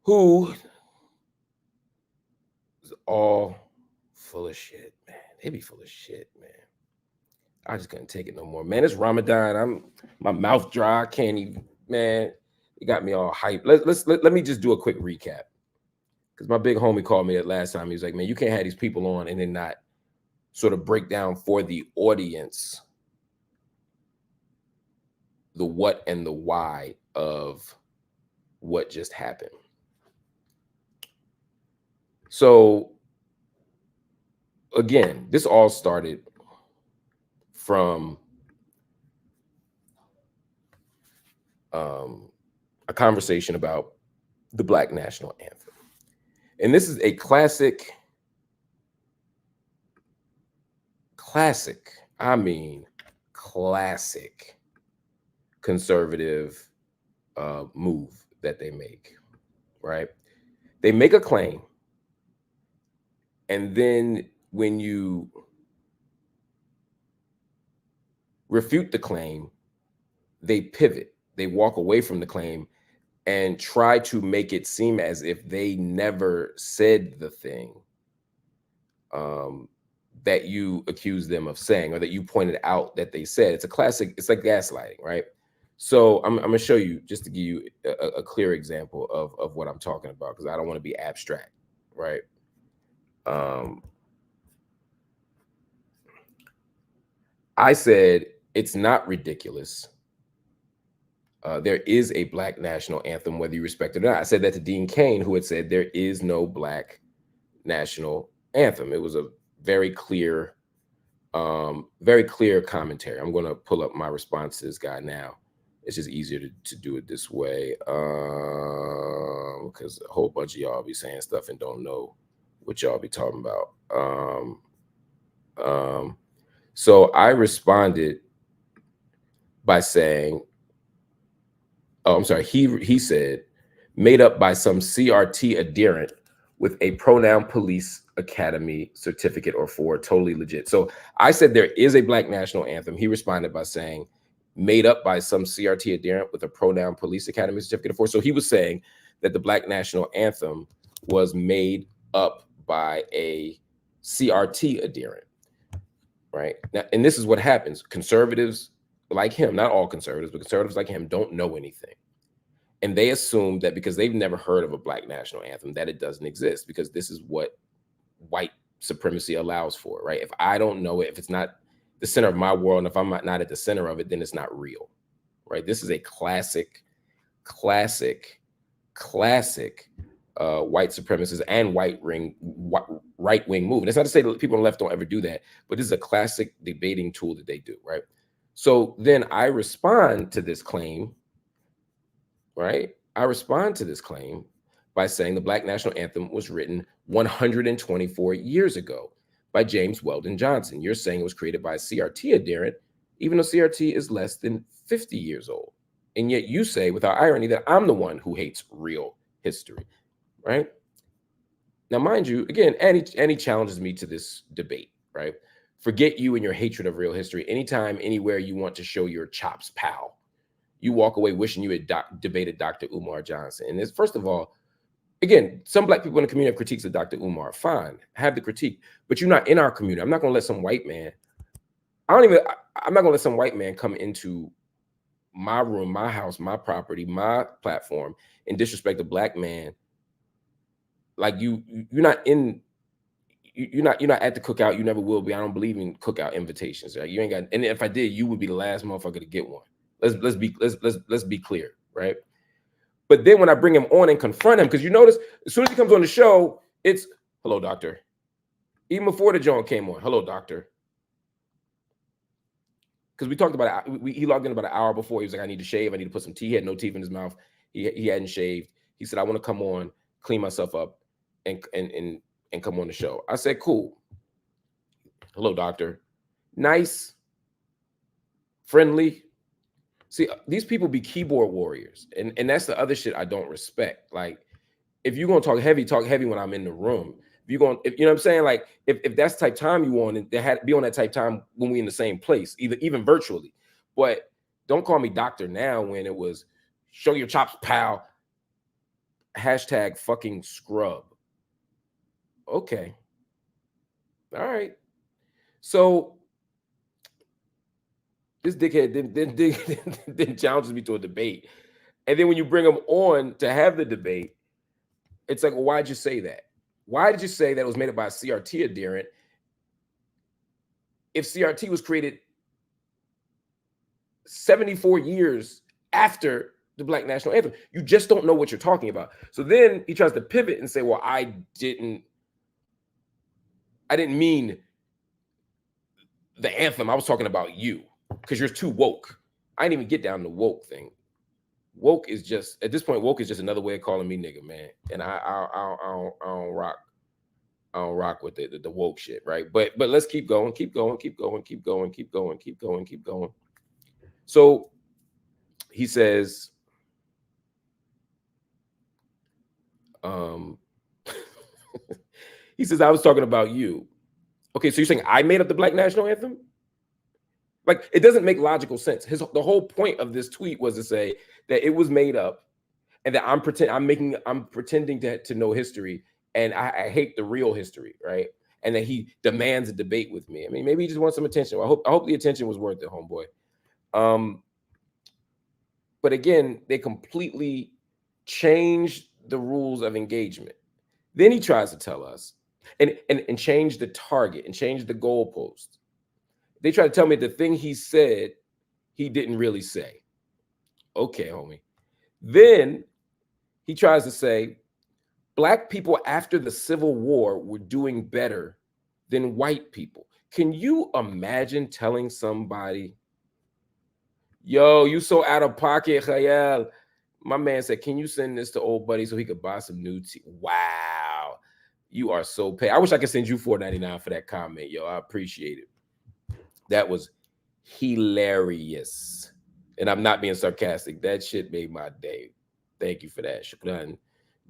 who is all full of shit, man. They be full of shit, man. I just couldn't take it no more, man. It's Ramadan. My mouth dry. I can't even, man. It got me all hyped. Let me just do a quick recap. Because my big homie called me that last time. He was like, man, you can't have these people on and then not sort of break down for the audience the what and the why of what just happened. So, again, this all started from a conversation about the Black National Anthem. And this is a classic, I mean, classic conservative move that they make, right? They make a claim, and then when you refute the claim, they pivot, they walk away from the claim and try to make it seem as if they never said the thing that you accuse them of saying, or that you pointed out that they said. It's a classic, it's like gaslighting, right? So I'm going to show you, just to give you a clear example of what I'm talking about, because I don't want to be abstract, right? I said, it's not ridiculous. There is a Black National Anthem, whether you respect it or not. I said that to Dean Cain, who had said there is no Black National Anthem. It was a very clear commentary. I'm going to pull up my response to this guy now. It's just easier to do it this way, because a whole bunch of y'all be saying stuff and don't know what y'all be talking about. So I responded by saying, oh, I'm sorry. He said, made up by some CRT adherent with a pronoun police academy certificate or 4, totally legit. So I said there is a Black National Anthem. He responded by saying, made up by some CRT adherent with a pronoun police academy certificate or 4. So he was saying that the Black National Anthem was made up by a CRT adherent, right? Now, and this is what happens. Conservatives like him, not all conservatives, but conservatives like him don't know anything. And they assume that because they've never heard of a Black National Anthem, that it doesn't exist, because this is what white supremacy allows for, right? If I don't know it, if it's not the center of my world, and if I'm not at the center of it, then it's not real, right? This is a classic white supremacists and right-wing movement. That's not to say that people on the left don't ever do that, but this is a classic debating tool that they do, right? So then I respond to this claim, right? I respond to this claim by saying the Black National Anthem was written 124 years ago by James Weldon Johnson. You're saying it was created by a CRT adherent, even though CRT is less than 50 years old. And yet you say, without irony, that I'm the one who hates real history, right? Now, mind you, again, Annie challenges me to this debate, right? Forget you and your hatred of real history. Anytime, anywhere you want to show your chops, pal, you walk away wishing you had debated Dr. Umar Johnson. And this, first of all, again, some Black people in the community have critiques of Dr. Umar. Fine, have the critique, but you're not in our community. I'm not going to let some white man, I'm not going to let some white man come into my room, my house, my property, my platform, and disrespect a Black man. Like you're not at the cookout. You never will be. I don't believe in cookout invitations. Right? You ain't got. And if I did, you would be the last motherfucker to get one. Let's be clear, right? But then when I bring him on and confront him, because you notice as soon as he comes on the show, it's hello, doctor. Even before the joint came on, hello, doctor. Because we talked about it. He logged in about an hour before. He was like, I need to shave. I need to put some teeth. He had no teeth in his mouth. He hadn't shaved. He said, I want to come on, clean myself up, and come on the show. I said, cool. Hello, doctor. Nice, friendly. See, these people be keyboard warriors. And that's the other shit I don't respect. Like, if you're going to talk heavy when I'm in the room. If you know what I'm saying? Like, if that's the type time you want, and they had to be on that type time when we in the same place, even virtually. But don't call me doctor now when it was show your chops, pal. Hashtag fucking scrub. Okay. All right. So this dickhead then challenges me to a debate. And then when you bring him on to have the debate, it's like, well, why'd you say that? Why did you say that it was made up by a CRT adherent if CRT was created 74 years after the Black National Anthem? You just don't know what you're talking about. So then he tries to pivot and say, well, I didn't mean the anthem. I was talking about you because you're too woke. I didn't even get down to woke thing. Woke is just, at this point, woke is just another way of calling me nigga, man. And I don't rock with the woke shit, right? But let's keep going. So he says, he says, I was talking about you. Okay, so you're saying I made up the Black National Anthem? Like, it doesn't make logical sense. The whole point of this tweet was to say that it was made up and that I'm pretending to know history, and I hate the real history, right? And that he demands a debate with me. I mean, maybe he just wants some attention. I hope the attention was worth it, homeboy. But again, they completely changed the rules of engagement. Then he tries to tell us and change the target and change the goalpost. They try to tell me the thing he said, he didn't really say. Okay, homie. Then he tries to say, Black people after the Civil War were doing better than white people. Can you imagine telling somebody, yo, you so out of pocket, Khayal? My man said, can you send this to old buddy so he could buy some new tea? Wow. You are so paid. I wish I could send you $4.99 for that comment, yo. I appreciate it. That was hilarious. And I'm not being sarcastic. That shit made my day. Thank you for that. Shukran,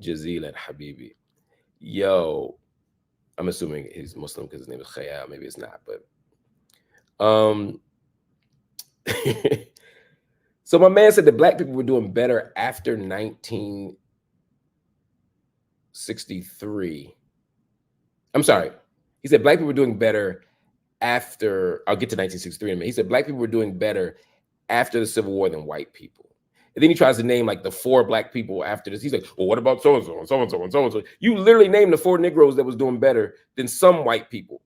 Jazilan, Habibi. Yo, I'm assuming he's Muslim because his name is Khayal. Maybe it's not, but so my man said that Black people were doing better after 1963. I'm sorry. He said Black people were doing better after, I'll get to 1963 in a minute. He said Black people were doing better after the Civil War than white people. And then he tries to name like the 4 Black people after this. He's like, well, what about so-and-so and so-and-so and so-and-so? You literally named the 4 Negroes that was doing better than some white people.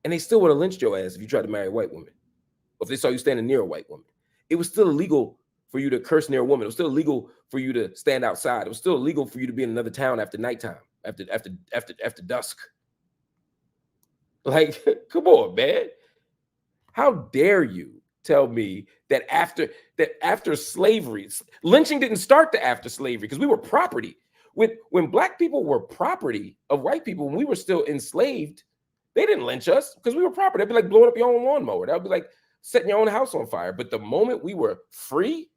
And they still would have lynched your ass if you tried to marry a white woman. Or if they saw you standing near a white woman. It was still illegal for you to curse near a woman. It was still illegal for you to stand outside. It was still illegal for you to be in another town after nighttime, after dusk. Like, come on, man. How dare you tell me that after slavery, lynching didn't start after slavery, because we were property. When black people were property of white people, when we were still enslaved, they didn't lynch us because we were property. That'd be like blowing up your own lawnmower. That would be like setting your own house on fire. But the moment we were free,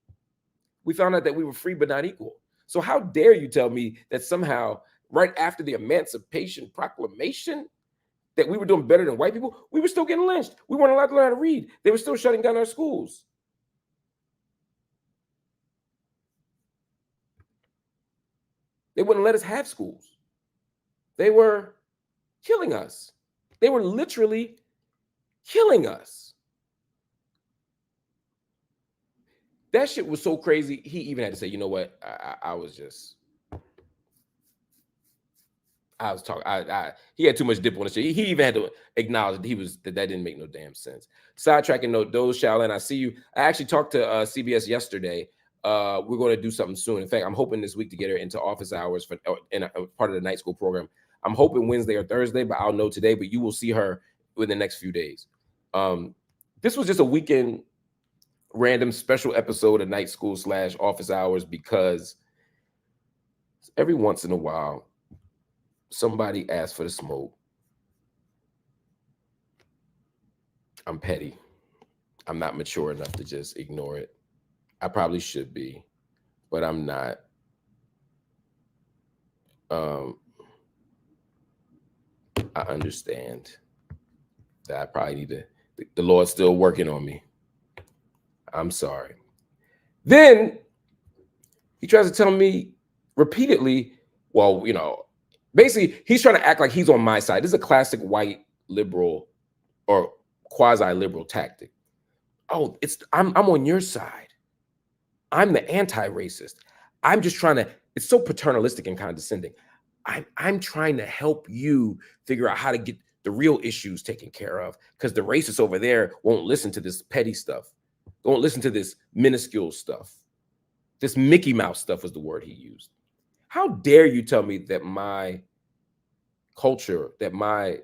we found out that we were free but not equal. So how dare you tell me that somehow right after the Emancipation Proclamation that we were doing better than white people? We were still getting lynched. We weren't allowed to learn how to read. They were still shutting down our schools. They wouldn't let us have schools. They were killing us. They were literally killing us. That shit was so crazy. He even had to say, you know what? I was talking. He had too much dip on the shit. He even had to acknowledge that didn't make no damn sense. Sidetracking note, Doze Shaolin, I see you. I actually talked to CBS yesterday. We're going to do something soon. In fact, I'm hoping this week to get her into office hours in a part of the night school program. I'm hoping Wednesday or Thursday, but I'll know today. But you will see her within the next few days. This was just a weekend random special episode of night school / office hours, because every once in a while somebody asks for the smoke. I'm petty. I'm not mature enough to just ignore it. I probably should be, but I'm not. I understand that I probably need to, the Lord's still working on me. I'm sorry. Then he tries to tell me repeatedly, well, you know, basically he's trying to act like he's on my side. This is a classic white liberal or quasi-liberal tactic. Oh, I'm on your side. I'm the anti-racist. I'm just trying to, it's so paternalistic and condescending. I'm trying to help you figure out how to get the real issues taken care of, because the racists over there won't listen to this petty stuff. Don't listen to this minuscule stuff. This Mickey Mouse stuff was the word he used. How dare you tell me that my culture, that my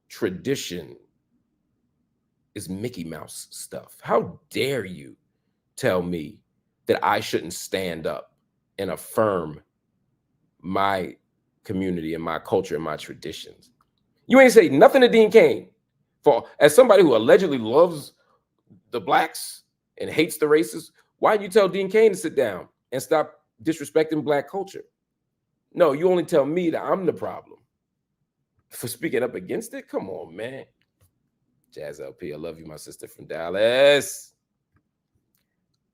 tradition is Mickey Mouse stuff? How dare you tell me that I shouldn't stand up and affirm my community and my culture and my traditions? You ain't say nothing to Dean Cain. As somebody who allegedly loves the blacks and hates the racists, why didn't you tell Dean Cain to sit down and stop disrespecting black culture? No, you only tell me that I'm the problem for speaking up against it. Come on, man. Jazz LP, I love you, my sister from Dallas.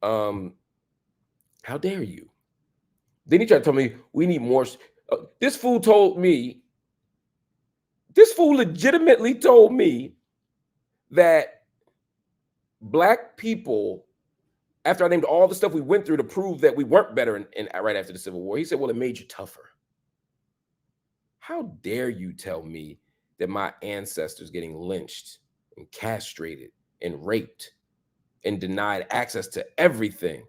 How dare you? Then he tried to tell me we need more. This fool legitimately told me that black people, after I named all the stuff we went through to prove that we weren't better right after the Civil War, he said, well, it made you tougher. How dare you tell me that my ancestors getting lynched and castrated and raped and denied access to everything?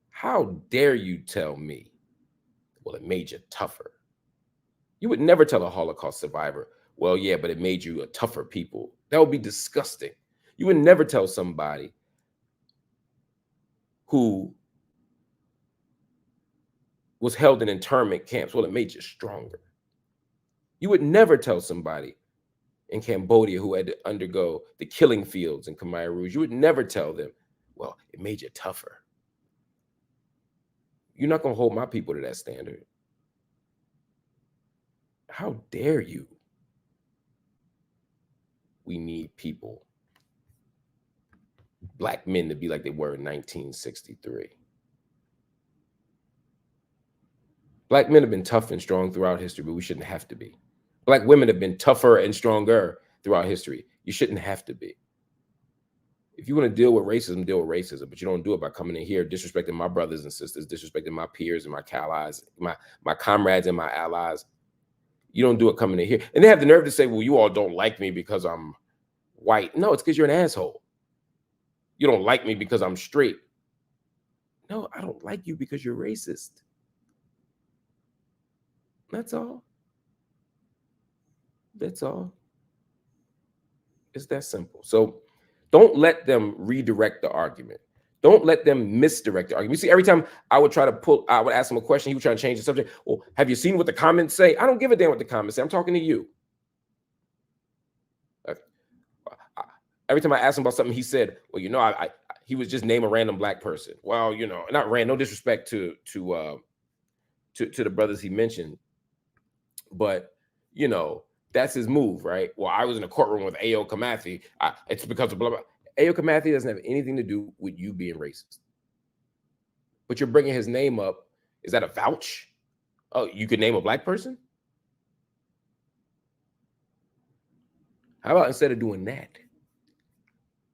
How dare you tell me, well, it made you tougher? You would never tell a Holocaust survivor, well, yeah, but it made you a tougher people. That would be disgusting. You would never tell somebody who was held in internment camps, well, it made you stronger. You would never tell somebody in Cambodia who had to undergo the killing fields in Khmer Rouge, you would never tell them, well, it made you tougher. You're not going to hold my people to that standard. How dare you? We need people, black men, to be like they were in 1963. Black men have been tough and strong throughout history, but we shouldn't have to be. Black women have been tougher and stronger throughout history. You shouldn't have to be. If you want to deal with racism, but you don't do it by coming in here disrespecting my brothers and sisters, disrespecting my peers and my allies, my comrades and my allies. You don't do it coming in here. And they have the nerve to say, well, you all don't like me because I'm white. No, it's because you're an asshole. You don't like me because I'm straight. No, I don't like you because you're racist. That's all. That's all. It's that simple. So don't let them redirect the argument. Don't let them misdirect the argument. You see, every time I would ask him a question, he would try to change the subject. Well, have you seen what the comments say? I don't give a damn what the comments say. I'm talking to you. Every time I asked him about something, he said, well, he was just name a random black person. Well, not random, no disrespect to the brothers he mentioned, but that's his move, right? Well, I was in a courtroom with A.O. Kamathi. It's because of blah, blah. A.O. Kamathi doesn't have anything to do with you being racist. But you're bringing his name up. Is that a vouch? Oh, you could name a black person? How about instead of doing that,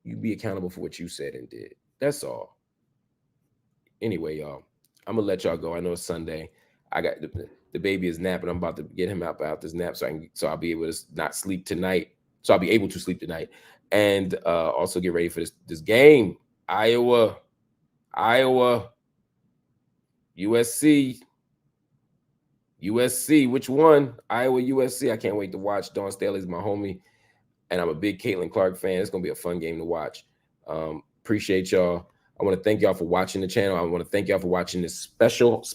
you be accountable for what you said and did? That's all. Anyway, y'all, I'm going to let y'all go. I know it's Sunday. I got the baby is napping. I'm about to get him out this nap so I'll be able to not sleep tonight. So I'll be able to sleep tonight and also get ready for this game. Iowa, USC. Which one? Iowa, USC. I can't wait to watch. Dawn Staley's my homie, and I'm a big Caitlin Clark fan. It's gonna be a fun game to watch. Appreciate y'all. I want to thank y'all for watching the channel. I want to thank y'all for watching this special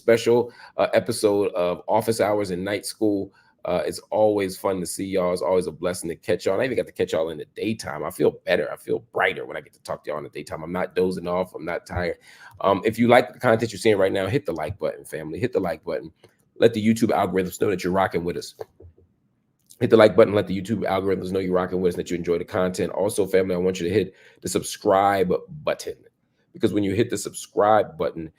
episode of Office Hours and Night School. It's always fun to see y'all. It's always a blessing to catch y'all. And I even got to catch y'all in the daytime. I feel better. I feel brighter when I get to talk to y'all in the daytime. I'm not dozing off. I'm not tired. If you like the content you're seeing right now, hit the like button, family. Hit the like button. Let the YouTube algorithms know that you're rocking with us. Hit the like button. Let the YouTube algorithms know you're rocking with us and that you enjoy the content. Also, family, I want you to hit the subscribe button. Because when you hit the subscribe button,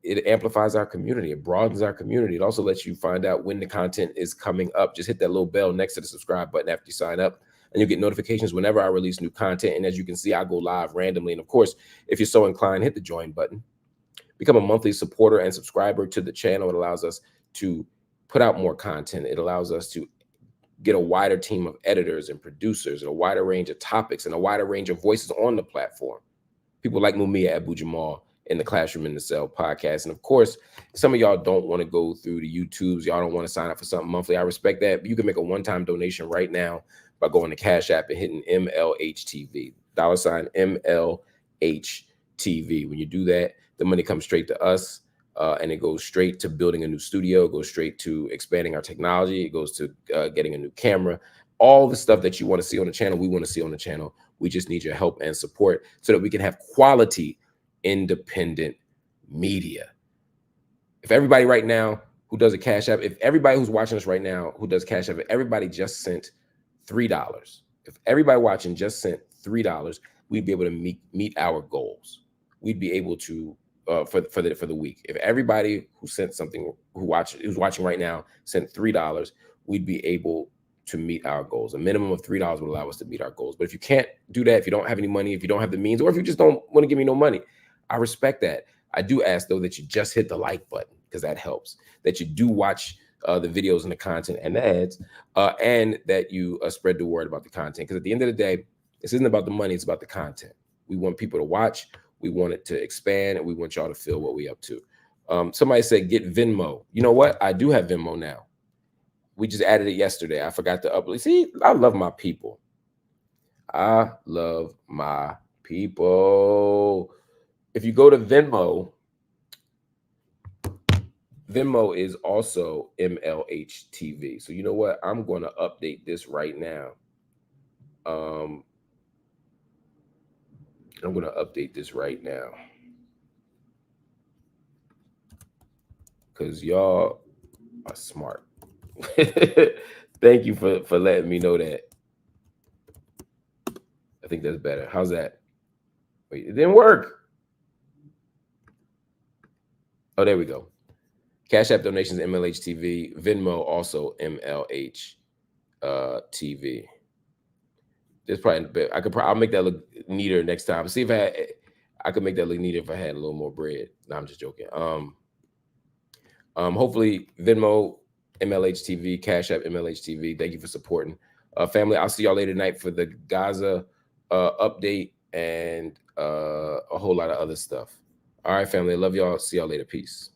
it amplifies our community. It broadens our community. It also lets you find out when the content is coming up. Just hit that little bell next to the subscribe button after you sign up, and you'll get notifications whenever I release new content. And as you can see, I go live randomly. And of course, if you're so inclined, hit the join button. Become a monthly supporter and subscriber to the channel. It allows us to put out more content. It allows us to get a wider team of editors and producers and a wider range of topics and a wider range of voices on the platform. People like Mumia Abu-Jamal in the Classroom in the Cell podcast. And of course, some of y'all don't want to go through the YouTubes. Y'all don't want to sign up for something monthly. I respect that. But you can make a one-time donation right now by going to Cash App and hitting MLHTV, $MLHTV. When you do that, the money comes straight to us and it goes straight to building a new studio. It goes straight to expanding our technology. It goes to getting a new camera. All the stuff that you want to see on the channel, we want to see on the channel. We just need your help and support so that we can have quality, independent media. If everybody right now who does a Cash App, if everybody who's watching us right now who does Cash App, if everybody just sent $3, if everybody watching just sent $3, we'd be able to meet our goals. We'd be able to for the week. If everybody who sent something who's watching right now sent $3, we'd be able to meet our goals. A minimum of $3 would allow us to meet our goals. But if you can't do that, if you don't have any money, if you don't have the means, or if you just don't want to give me no money, I respect that. I do ask, though, that you just hit the like button because that helps, that you do watch the videos and the content and the ads, and that you spread the word about the content. Because at the end of the day, this isn't about the money, it's about the content. We want people to watch, we want it to expand, and we want y'all to feel what we up to. Somebody said, get Venmo. You know what? I do have Venmo now. We just added it yesterday. I forgot to upload. See, I love my people. I love my people. If you go to Venmo, Venmo is also MLHTV. So you know what? I'm going to update this right now. I'm going to update this right now. Because y'all are smart. Thank you for letting me know that. I think that's better. How's that? Wait, it didn't work. Oh, there we go. Cash App donations, MLHTV. Venmo also MLHTV. There's probably I'll make that look neater next time. See if I could make that look neater if I had a little more bread. No, I'm just joking. Hopefully Venmo, MLHTV, Cash App, MLHTV. Thank you for supporting. Family, I'll see y'all later tonight for the Gaza update and a whole lot of other stuff. All right, family. Love y'all. See y'all later. Peace.